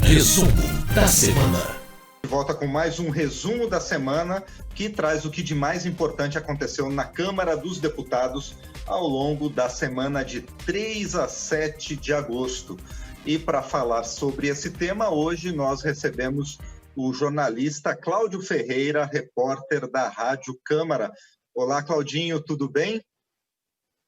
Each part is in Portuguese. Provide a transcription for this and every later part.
Resumo da semana. Volta com mais um resumo da semana que traz o que de mais importante aconteceu na Câmara dos Deputados ao longo da semana de 3 a 7 de agosto. E para falar sobre esse tema, hoje nós recebemos o jornalista Cláudio Ferreira, repórter da Rádio Câmara. Olá, Claudinho, tudo bem?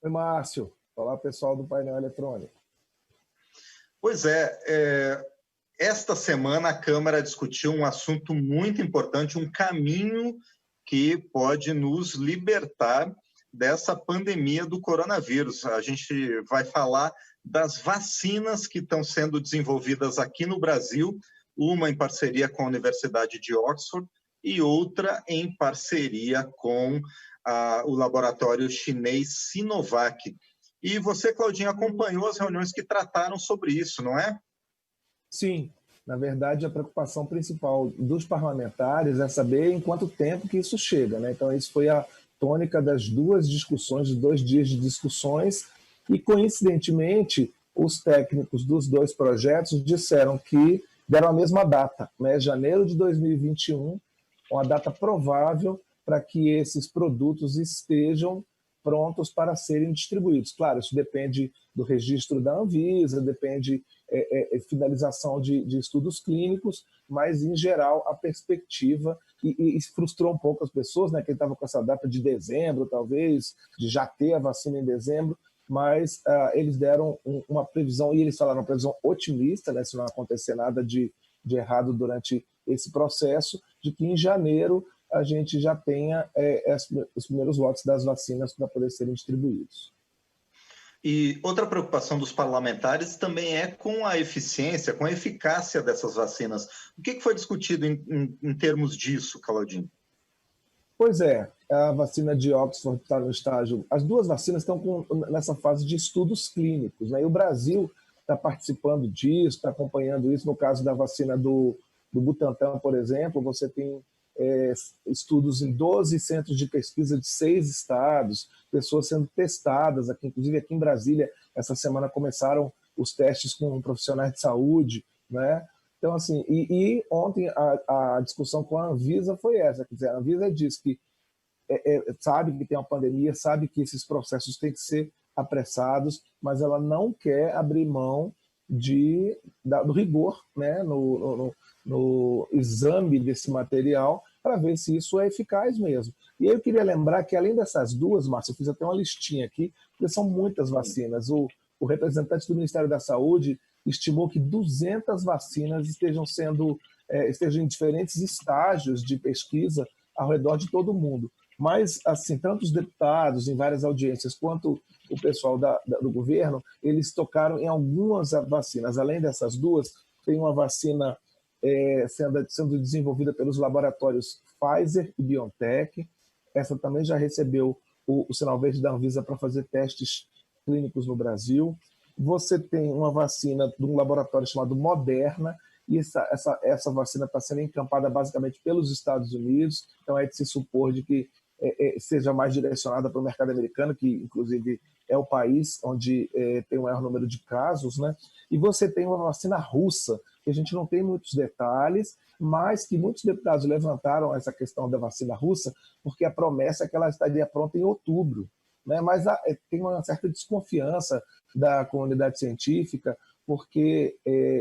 Oi, Márcio. Olá, pessoal do painel eletrônico. Pois é, esta semana a Câmara discutiu um assunto muito importante, um caminho que pode nos libertar dessa pandemia do coronavírus. A gente vai falar das vacinas que estão sendo desenvolvidas aqui no Brasil, uma em parceria com a Universidade de Oxford e outra em parceria com o laboratório chinês Sinovac. E você, Claudinho, acompanhou as reuniões que trataram sobre isso, não é? Sim, na verdade a preocupação principal dos parlamentares é saber em quanto tempo que isso chega, né? Então isso foi a tônica das duas discussões, de 2 dias de discussões, e coincidentemente os técnicos dos 2 projetos disseram que deram a mesma data, né? Janeiro de 2021, uma data provável para que esses produtos estejam prontos para serem distribuídos. Claro, isso depende do registro da Anvisa, depende finalização de estudos clínicos, mas, em geral, a perspectiva, e frustrou um pouco as pessoas, né, que estava com essa data de dezembro, talvez, de já ter a vacina em dezembro, mas eles deram uma previsão, e eles falaram uma previsão otimista, né, se não acontecer nada de errado durante esse processo, de que em janeiro a gente já tenha os primeiros lotes das vacinas para poder serem distribuídos. E outra preocupação dos parlamentares também é com a eficiência, com a eficácia dessas vacinas. O que foi discutido em termos disso, Claudinho? Pois é, a vacina de Oxford está no estágio... As 2 vacinas estão nessa fase de estudos clínicos, né? E o Brasil está participando disso, está acompanhando isso. No caso da vacina do Butantan, por exemplo, você tem estudos em 12 centros de pesquisa de 6 estados, pessoas sendo testadas, inclusive aqui em Brasília, essa semana começaram os testes com profissionais de saúde, né? Então, assim, e ontem a discussão com a Anvisa foi essa, quer dizer, a Anvisa diz que sabe que tem uma pandemia, sabe que esses processos têm que ser apressados, mas ela não quer abrir mão do rigor, né, no exame desse material, para ver se isso é eficaz mesmo. E aí eu queria lembrar que, além dessas 2, Márcio, eu fiz até uma listinha aqui, porque são muitas vacinas. O representante do Ministério da Saúde estimou que 200 vacinas estejam em diferentes estágios de pesquisa ao redor de todo o mundo. Mas, assim, tanto os deputados em várias audiências quanto o pessoal do governo, eles tocaram em algumas vacinas. Além dessas 2, tem uma vacina sendo desenvolvida pelos laboratórios Pfizer e BioNTech. Essa também já recebeu o sinal verde da Anvisa para fazer testes clínicos no Brasil. Você tem uma vacina de um laboratório chamado Moderna, e essa vacina está sendo encampada basicamente pelos Estados Unidos, então é de se supor de que seja mais direcionada para o mercado americano, que inclusive é o país onde tem o maior número de casos, né? E você tem uma vacina russa, que a gente não tem muitos detalhes, mas que muitos deputados levantaram essa questão da vacina russa, porque a promessa é que ela estaria pronta em outubro, né? Mas tem uma certa desconfiança da comunidade científica, porque,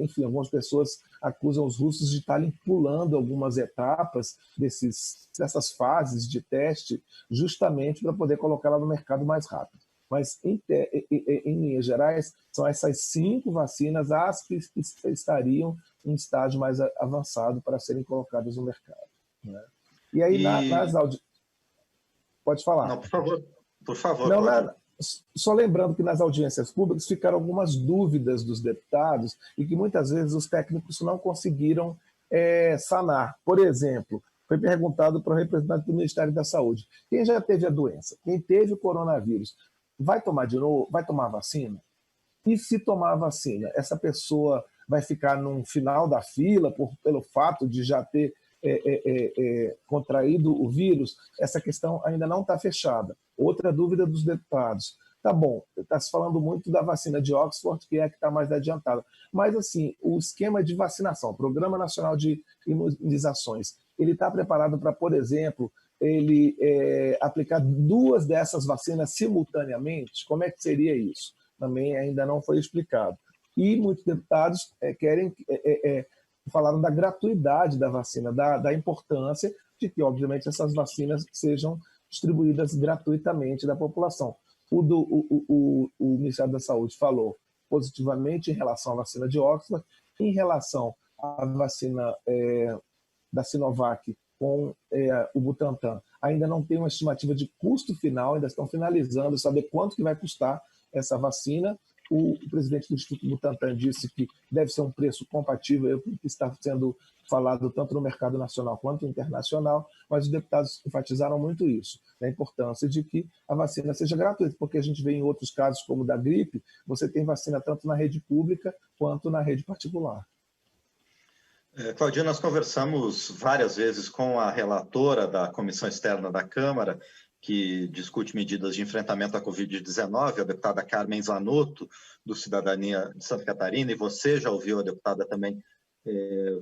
enfim, algumas pessoas acusam os russos de estarem pulando algumas etapas dessas fases de teste, justamente para poder colocá-la no mercado mais rápido. Mas, em linhas gerais, são essas 5 vacinas as que estariam em estágio mais avançado para serem colocadas no mercado, né? E aí, pode falar. Não, por favor. Não, só lembrando que nas audiências públicas ficaram algumas dúvidas dos deputados e que muitas vezes os técnicos não conseguiram sanar. Por exemplo, foi perguntado para o representante do Ministério da Saúde: quem já teve a doença, quem teve o coronavírus, vai tomar de novo, vai tomar a vacina? E se tomar a vacina, essa pessoa vai ficar no final da fila pelo fato de já ter contraído o vírus? Essa questão ainda não está fechada. Outra dúvida dos deputados: tá bom, está se falando muito da vacina de Oxford, que é a que está mais adiantada. Mas, assim, o esquema de vacinação, o Programa Nacional de Imunizações, ele está preparado para, por exemplo, ele aplicar 2 dessas vacinas simultaneamente? Como é que seria isso? Também ainda não foi explicado. E muitos deputados falaram da gratuidade da vacina, da importância de que, obviamente, essas vacinas sejam distribuídas gratuitamente da população. O Ministério da Saúde falou positivamente em relação à vacina de Oxford, em relação à vacina da Sinovac com o Butantan. Ainda não tem uma estimativa de custo final, ainda estão finalizando, saber quanto que vai custar essa vacina. O presidente do Instituto Butantan disse que deve ser um preço compatível com o que está sendo falado tanto no mercado nacional quanto internacional, mas os deputados enfatizaram muito isso, a importância de que a vacina seja gratuita, porque a gente vê em outros casos, como o da gripe, você tem vacina tanto na rede pública quanto na rede particular. Claudinha, nós conversamos várias vezes com a relatora da Comissão Externa da Câmara, que discute medidas de enfrentamento à Covid-19, a deputada Carmen Zanotto, do Cidadania de Santa Catarina, e você já ouviu a deputada também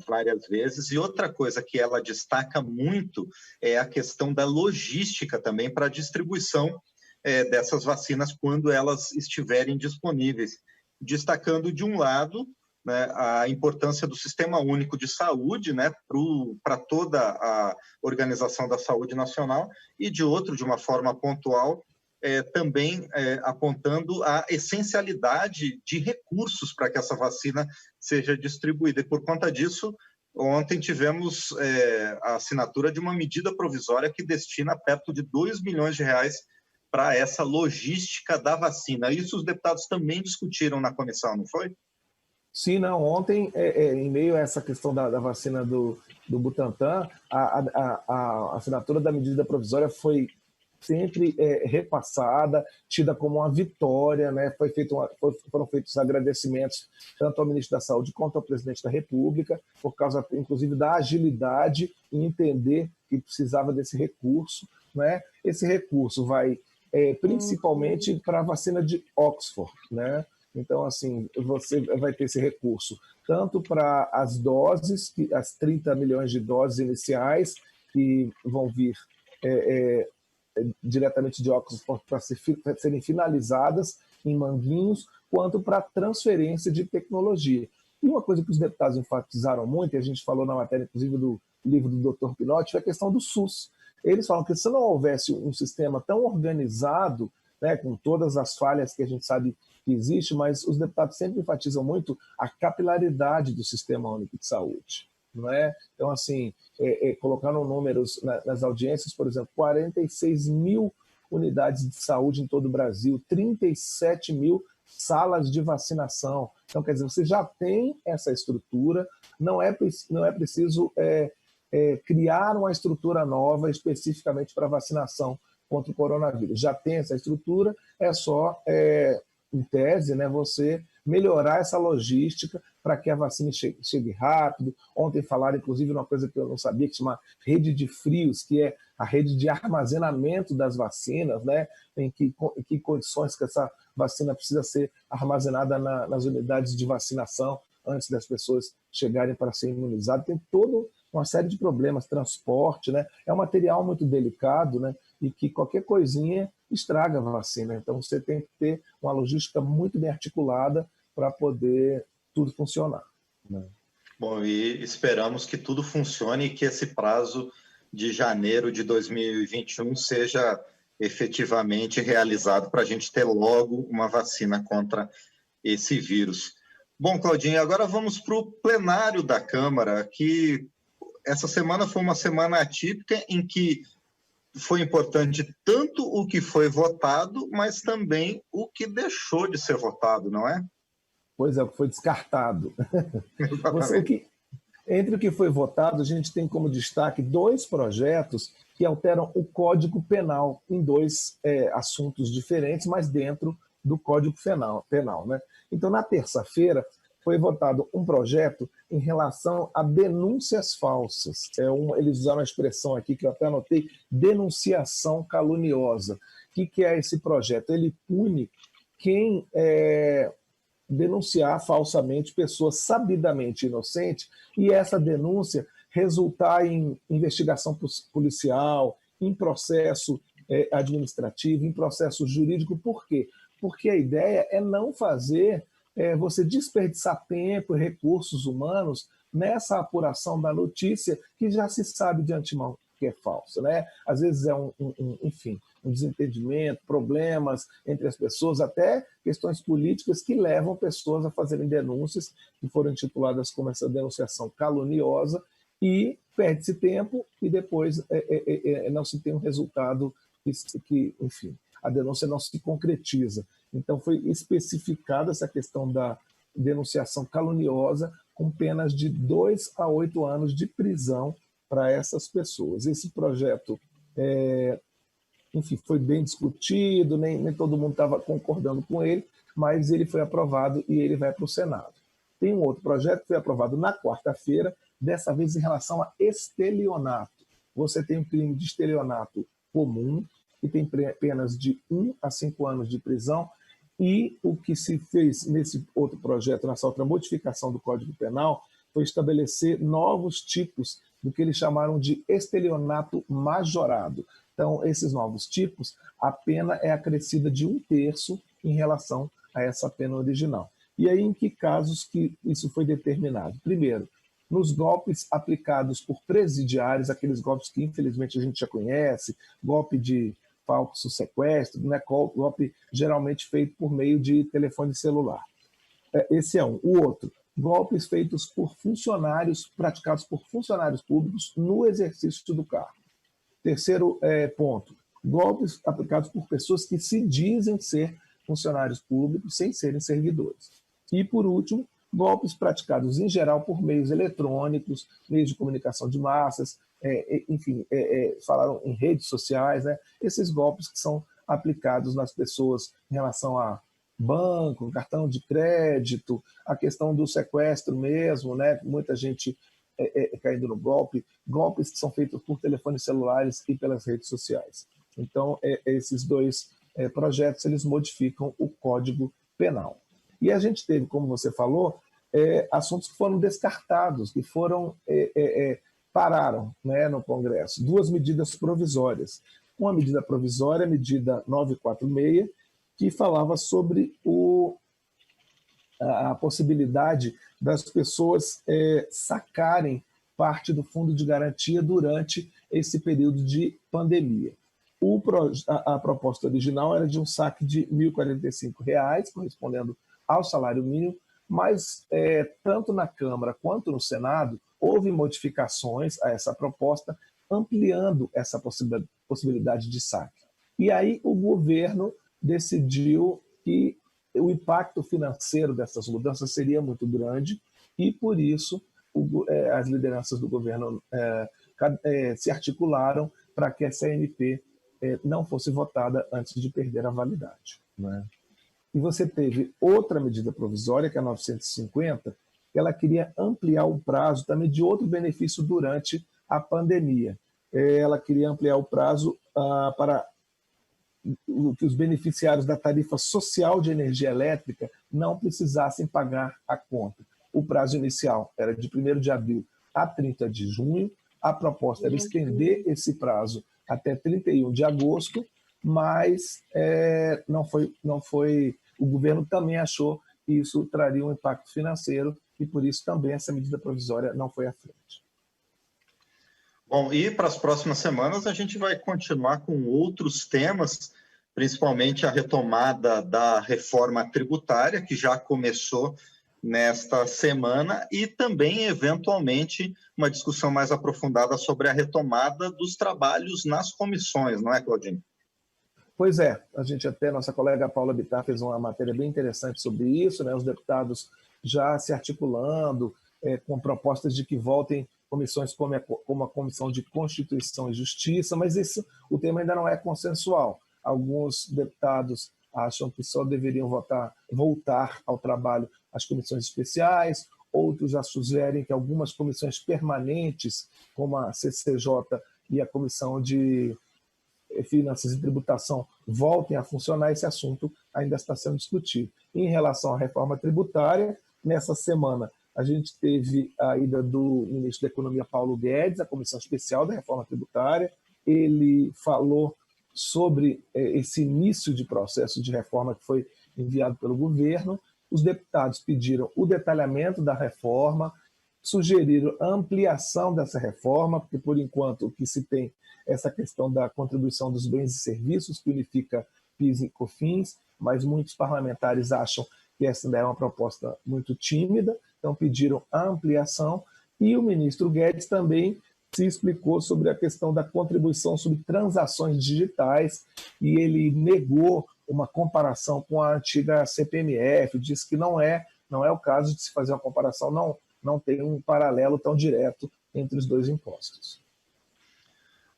várias vezes. E outra coisa que ela destaca muito é a questão da logística também para a distribuição dessas vacinas quando elas estiverem disponíveis, destacando de um lado, né, a importância do Sistema Único de Saúde, né, para toda a Organização da Saúde Nacional, e de outro, de uma forma pontual, também apontando a essencialidade de recursos para que essa vacina seja distribuída. E por conta disso, ontem tivemos a assinatura de uma medida provisória que destina perto de R$2 milhões para essa logística da vacina. Isso os deputados também discutiram na comissão, não foi? Sim, não. Ontem, em meio a essa questão da vacina do Butantan, a assinatura da medida provisória foi sempre repassada, tida como uma vitória, né? Foram feitos agradecimentos tanto ao ministro da Saúde quanto ao presidente da República, por causa, inclusive, da agilidade em entender que precisava desse recurso, né? Esse recurso vai principalmente para a vacina de Oxford, né? Então, assim, você vai ter esse recurso tanto para as doses, as 30 milhões de doses iniciais, que vão vir diretamente de Oxford para serem finalizadas em Manguinhos, quanto para transferência de tecnologia. E uma coisa que os deputados enfatizaram muito, e a gente falou na matéria, inclusive, do livro do Dr. Pinotti, foi a questão do SUS. Eles falam que se não houvesse um sistema tão organizado, né, com todas as falhas que a gente sabe que existe, mas os deputados sempre enfatizam muito a capilaridade do Sistema Único de Saúde. Não é? Então, assim, colocando números nas audiências, por exemplo, 46 mil unidades de saúde em todo o Brasil, 37 mil salas de vacinação. Então, quer dizer, você já tem essa estrutura, não é preciso criar uma estrutura nova especificamente para vacinação contra o coronavírus. Já tem essa estrutura, é só, em tese, né, você melhorar essa logística para que a vacina chegue rápido. Ontem falaram, inclusive, uma coisa que eu não sabia, que se chama rede de frios, que é a rede de armazenamento das vacinas, né? Em que condições que essa vacina precisa ser armazenada nas unidades de vacinação antes das pessoas chegarem para ser imunizadas. Tem toda uma série de problemas, transporte, né? É um material muito delicado, né? E que qualquer coisinha estraga a vacina. Então, você tem que ter uma logística muito bem articulada para poder tudo funcionar, né? Bom, e esperamos que tudo funcione e que esse prazo de janeiro de 2021 seja efetivamente realizado para a gente ter logo uma vacina contra esse vírus. Bom, Claudinha, agora vamos para o plenário da Câmara, que essa semana foi uma semana atípica em que foi importante tanto o que foi votado, mas também o que deixou de ser votado, não é? Pois é, foi descartado. Entre o que foi votado, a gente tem como destaque 2 projetos que alteram o Código Penal em 2 assuntos diferentes, mas dentro do Código Penal, né? Então, na terça-feira, foi votado um projeto em relação a denúncias falsas. Eles usaram a expressão aqui, que eu até anotei, denunciação caluniosa. que é esse projeto? Ele pune quem denunciar falsamente pessoas sabidamente inocentes e essa denúncia resultar em investigação policial, em processo administrativo, em processo jurídico. Por quê? Porque a ideia é não fazer você desperdiçar tempo e recursos humanos nessa apuração da notícia que já se sabe de antemão que é falsa, né? Às vezes é enfim, um desentendimento, problemas entre as pessoas, até questões políticas que levam pessoas a fazerem denúncias que foram intituladas como essa denunciação caluniosa e perde-se tempo e depois não se tem um resultado que, enfim, a denúncia não se concretiza. Então foi especificada essa questão da denunciação caluniosa com penas de 2 a 8 anos de prisão para essas pessoas. Esse projeto, enfim, foi bem discutido, nem todo mundo estava concordando com ele, mas ele foi aprovado e ele vai para o Senado. Tem um outro projeto que foi aprovado na quarta-feira, dessa vez em relação a estelionato. Você tem um crime de estelionato comum, que tem penas de 1 a 5 anos de prisão, e o que se fez nesse outro projeto, nessa outra modificação do Código Penal, foi estabelecer novos tipos do que eles chamaram de estelionato majorado. Então, esses novos tipos, a pena é acrescida de 1/3 em relação a essa pena original. E aí, em que casos que isso foi determinado? Primeiro, nos golpes aplicados por presidiários, aqueles golpes que infelizmente a gente já conhece, golpe de falso sequestro, né? Golpe geralmente feito por meio de telefone celular. Esse é um. O outro, golpes feitos por funcionários, praticados por funcionários públicos no exercício do cargo. Terceiro ponto, golpes aplicados por pessoas que se dizem ser funcionários públicos sem serem servidores. E, por último, golpes praticados em geral por meios eletrônicos, meios de comunicação de massas, enfim, falaram em redes sociais, né? Esses golpes que são aplicados nas pessoas em relação a banco, cartão de crédito, a questão do sequestro mesmo, né? Muita gente caindo no golpes que são feitos por telefones celulares e pelas redes sociais. Então, esses dois projetos, eles modificam o Código Penal. E a gente teve, como você falou, assuntos que foram descartados, que foram pararam, né, no Congresso. 2 medidas provisórias. Uma medida provisória, a medida 946, que falava sobre a possibilidade das pessoas sacarem parte do fundo de garantia durante esse período de pandemia. A proposta original era de um saque de R$ 1.045, correspondendo ao salário mínimo, mas tanto na Câmara quanto no Senado houve modificações a essa proposta, ampliando essa possibilidade de saque. E aí o governo decidiu que o impacto financeiro dessas mudanças seria muito grande e, por isso, as lideranças do governo se articularam para que essa MP não fosse votada antes de perder a validade, né? E você teve outra medida provisória, que é a 950, que ela queria ampliar o prazo também de outro benefício durante a pandemia. Ela queria ampliar o prazo para que os beneficiários da tarifa social de energia elétrica não precisassem pagar a conta. O prazo inicial era de 1º de abril a 30 de junho, a proposta era estender esse prazo até 31 de agosto, mas não foi. O governo também achou que isso traria um impacto financeiro e, por isso, também essa medida provisória não foi à frente. Bom, e para as próximas semanas a gente vai continuar com outros temas, principalmente a retomada da reforma tributária, que já começou nesta semana, e também, eventualmente, uma discussão mais aprofundada sobre a retomada dos trabalhos nas comissões, não é, Claudinho? Pois é, nossa colega Paula Bittar fez uma matéria bem interessante sobre isso, né? Os deputados já se articulando com propostas de que voltem comissões como a Comissão de Constituição e Justiça, mas o tema ainda não é consensual. Alguns deputados acham que só deveriam voltar ao trabalho as comissões especiais, outros já sugerem que algumas comissões permanentes, como a CCJ e a Comissão de finanças e tributação voltem a funcionar, esse assunto ainda está sendo discutido. Em relação à reforma tributária, nessa semana a gente teve a ida do ministro da Economia, Paulo Guedes, à Comissão Especial da Reforma Tributária. Ele falou sobre esse início de processo de reforma que foi enviado pelo governo. Os deputados pediram o detalhamento da reforma, sugeriram a ampliação dessa reforma, porque, por enquanto, o que se tem é essa questão da contribuição dos bens e serviços, que unifica PIS e COFINS, mas muitos parlamentares acham que essa é uma proposta muito tímida, então pediram a ampliação, e o ministro Guedes também se explicou sobre a questão da contribuição sobre transações digitais, e ele negou uma comparação com a antiga CPMF, disse que não é o caso de se fazer uma comparação, não tem um paralelo tão direto entre os dois impostos.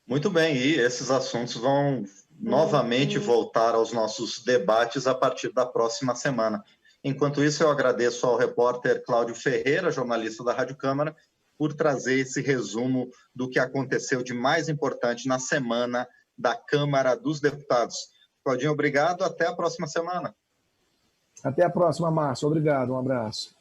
Muito bem, e esses assuntos vão novamente voltar aos nossos debates a partir da próxima semana. Enquanto isso, eu agradeço ao repórter Cláudio Ferreira, jornalista da Rádio Câmara, por trazer esse resumo do que aconteceu de mais importante na semana da Câmara dos Deputados. Claudinho, obrigado. Até a próxima semana. Até a próxima, Márcio. Obrigado. Um abraço.